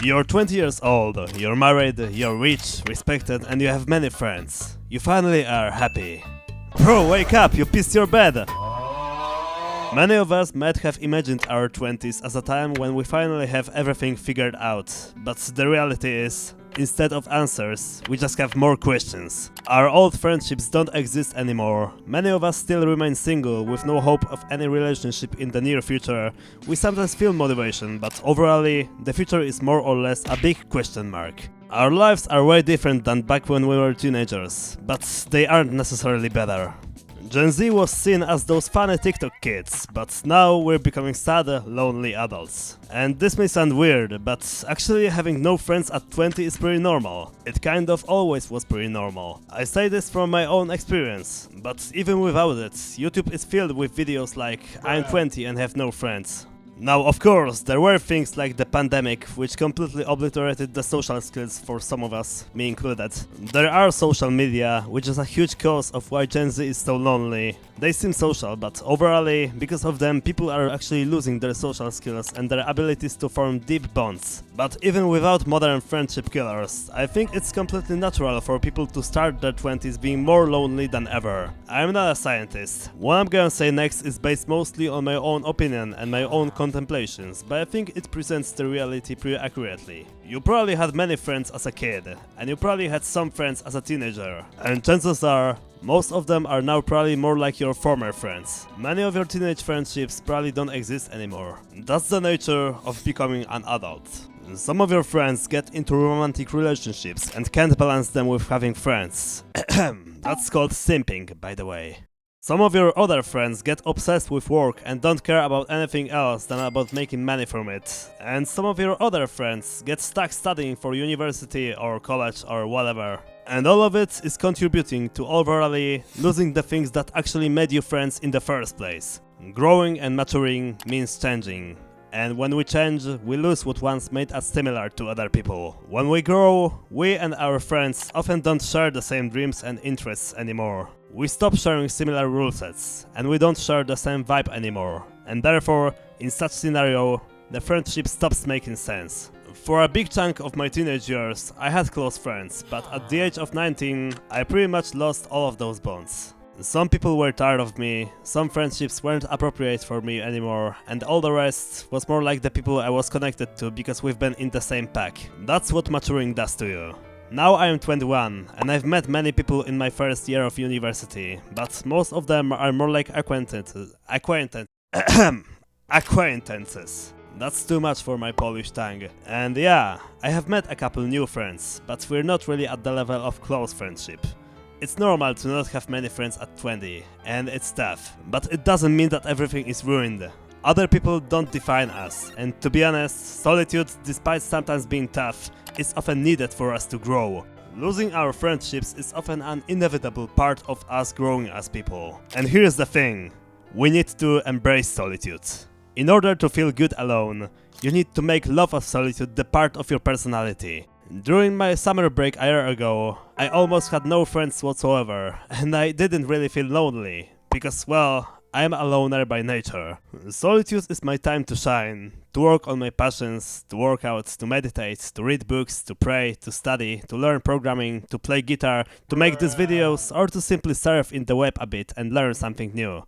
You're 20 years old, you're married, you're rich, respected, and you have many friends. You finally are happy. Bro, wake up, you pissed your bed! Many of us might have imagined our 20s as a time when we finally have everything figured out, but the reality is, instead of answers, we just have more questions. Our old friendships don't exist anymore. Many of us still remain single with no hope of any relationship in the near future. We sometimes feel motivation, but overall, the future is more or less a big question mark. Our lives are way different than back when we were teenagers, but they aren't necessarily better. Gen Z was seen as those funny TikTok kids, but now we're becoming sad, lonely adults. And this may sound weird, but actually having no friends at 20 is pretty normal. It kind of always was pretty normal. I say this from my own experience, but even without it, YouTube is filled with videos like I'm 20 and have no friends. Now, of course, there were things like the pandemic, which completely obliterated the social skills for some of us, me included. There are social media, which is a huge cause of why Gen Z is so lonely. They seem social, but overall, because of them, people are actually losing their social skills and their abilities to form deep bonds. But even without modern friendship killers, I think it's completely natural for people to start their 20s being more lonely than ever. I'm not a scientist. What I'm gonna say next is based mostly on my own opinion and my own contemplations, but I think it presents the reality pretty accurately. You probably had many friends as a kid, and you probably had some friends as a teenager, and chances are, most of them are now probably more like your former friends. Many of your teenage friendships probably don't exist anymore. That's the nature of becoming an adult. Some of your friends get into romantic relationships and can't balance them with having friends. That's called simping, by the way. Some of your other friends get obsessed with work and don't care about anything else than about making money from it. And some of your other friends get stuck studying for university or college or whatever. And all of it is contributing to overall losing the things that actually made you friends in the first place. Growing and maturing means changing. And when we change, we lose what once made us similar to other people. When we grow, we and our friends often don't share the same dreams and interests anymore. We stop sharing similar rule sets, and we don't share the same vibe anymore. And therefore, in such scenario, the friendship stops making sense. For a big chunk of my teenage years, I had close friends, but at the age of 19, I pretty much lost all of those bonds. Some people were tired of me, some friendships weren't appropriate for me anymore, and all the rest was more like the people I was connected to because we've been in the same pack. That's what maturing does to you. Now I am 21, and I've met many people in my first year of university, but most of them are more like acquaintances. Acquaintances. That's too much for my Polish tongue. And yeah, I have met a couple new friends, but we're not really at the level of close friendship. It's normal to not have many friends at 20, and it's tough, but it doesn't mean that everything is ruined. Other people don't define us, and to be honest, solitude, despite sometimes being tough, is often needed for us to grow. Losing our friendships is often an inevitable part of us growing as people. And here's the thing, we need to embrace solitude. In order to feel good alone, you need to make love of solitude the part of your personality. During my summer break a year ago, I almost had no friends whatsoever, and I didn't really feel lonely, because, well, I am a loner by nature. Solitude is my time to shine, to work on my passions, to work out, to meditate, to read books, to pray, to study, to learn programming, to play guitar, to make these videos, or to simply surf in the web a bit and learn something new.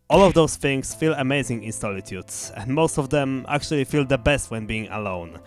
All of those things feel amazing in solitude, and most of them actually feel the best when being alone.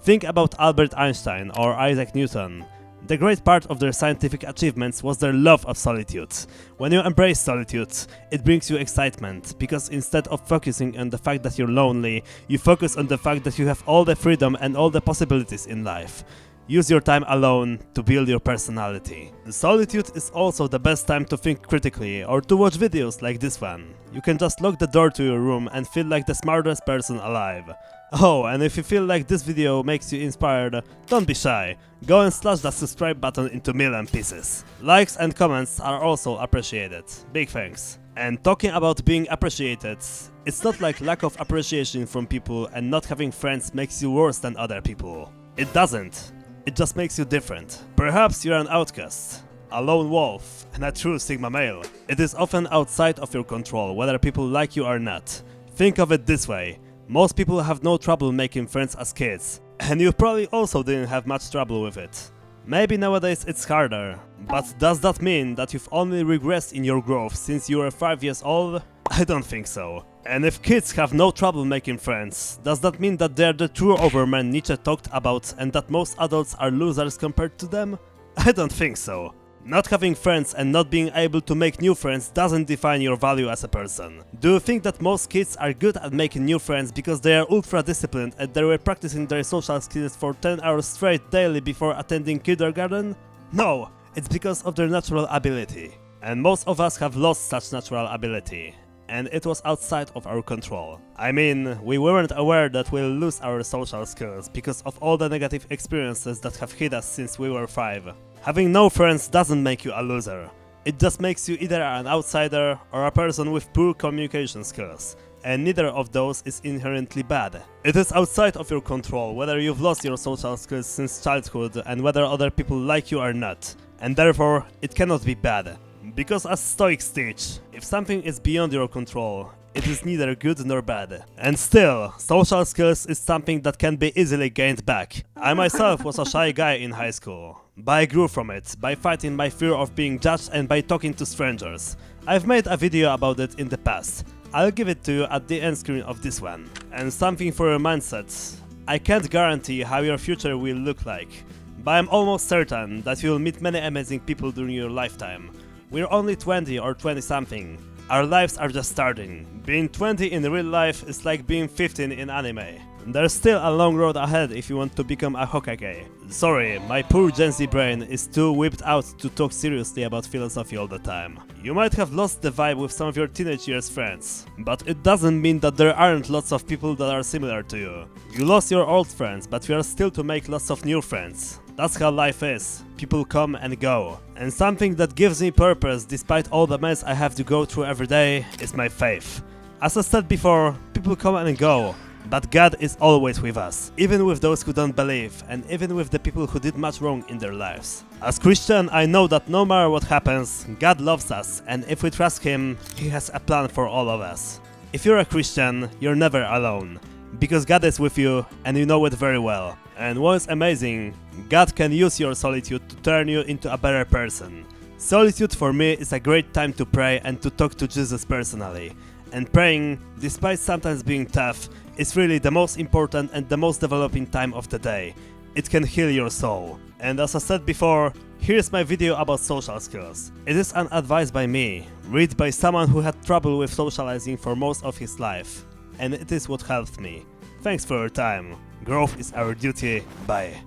Think about Albert Einstein or Isaac Newton. The great part of their scientific achievements was their love of solitude. When you embrace solitude, it brings you excitement, because instead of focusing on the fact that you're lonely, you focus on the fact that you have all the freedom and all the possibilities in life. Use your time alone to build your personality. Solitude is also the best time to think critically or to watch videos like this one. You can just lock the door to your room and feel like the smartest person alive. Oh, and if you feel like this video makes you inspired, don't be shy. Go and slash that subscribe button into a million pieces. Likes and comments are also appreciated. Big thanks. And talking about being appreciated, it's not like lack of appreciation from people and not having friends makes you worse than other people. It doesn't. It just makes you different. Perhaps you're an outcast, a lone wolf, and a true Sigma male. It is often outside of your control whether people like you or not. Think of it this way. Most people have no trouble making friends as kids. And you probably also didn't have much trouble with it. Maybe nowadays it's harder, but does that mean that you've only regressed in your growth since you were 5 years old? I don't think so. And if kids have no trouble making friends, does that mean that they're the true overmen Nietzsche talked about and that most adults are losers compared to them? I don't think so. Not having friends and not being able to make new friends doesn't define your value as a person. Do you think that most kids are good at making new friends because they are ultra disciplined and they were practicing their social skills for 10 hours straight daily before attending kindergarten? No, it's because of their natural ability. And most of us have lost such natural ability. And it was outside of our control. I mean, we weren't aware that we'll lose our social skills because of all the negative experiences that have hit us since we were 5. Having no friends doesn't make you a loser. It just makes you either an outsider or a person with poor communication skills. And neither of those is inherently bad. It is outside of your control whether you've lost your social skills since childhood and whether other people like you or not. And therefore, it cannot be bad. Because as Stoics teach, if something is beyond your control, it is neither good nor bad. And still, social skills is something that can be easily gained back. I myself was a shy guy in high school, but I grew from it, by fighting my fear of being judged and by talking to strangers. I've made a video about it in the past. I'll give it to you at the end screen of this one. And something for your mindset. I can't guarantee how your future will look like, but I'm almost certain that you will meet many amazing people during your lifetime. We're only 20 or 20 something. Our lives are just starting. Being 20 in real life is like being 15 in anime. There's still a long road ahead if you want to become a Hokage. Sorry, my poor Gen Z brain is too whipped out to talk seriously about philosophy all the time. You might have lost the vibe with some of your teenage years friends, but it doesn't mean that there aren't lots of people that are similar to you. You lost your old friends, but you are still to make lots of new friends. That's how life is. People come and go. And something that gives me purpose despite all the mess I have to go through every day is my faith. As I said before, people come and go, but God is always with us, even with those who don't believe and even with the people who did much wrong in their lives. As Christian, I know that no matter what happens, God loves us, and if we trust Him, He has a plan for all of us. If you're a Christian, you're never alone, because God is with you and you know it very well. And what's amazing, God can use your solitude to turn you into a better person. Solitude for me is a great time to pray and to talk to Jesus personally. And praying, despite sometimes being tough, is really the most important and the most developing time of the day. It can heal your soul. And as I said before, here's my video about social skills. It is an advice by me, read by someone who had trouble with socializing for most of his life. And it is what helped me. Thanks for your time. Growth is our duty. Bye.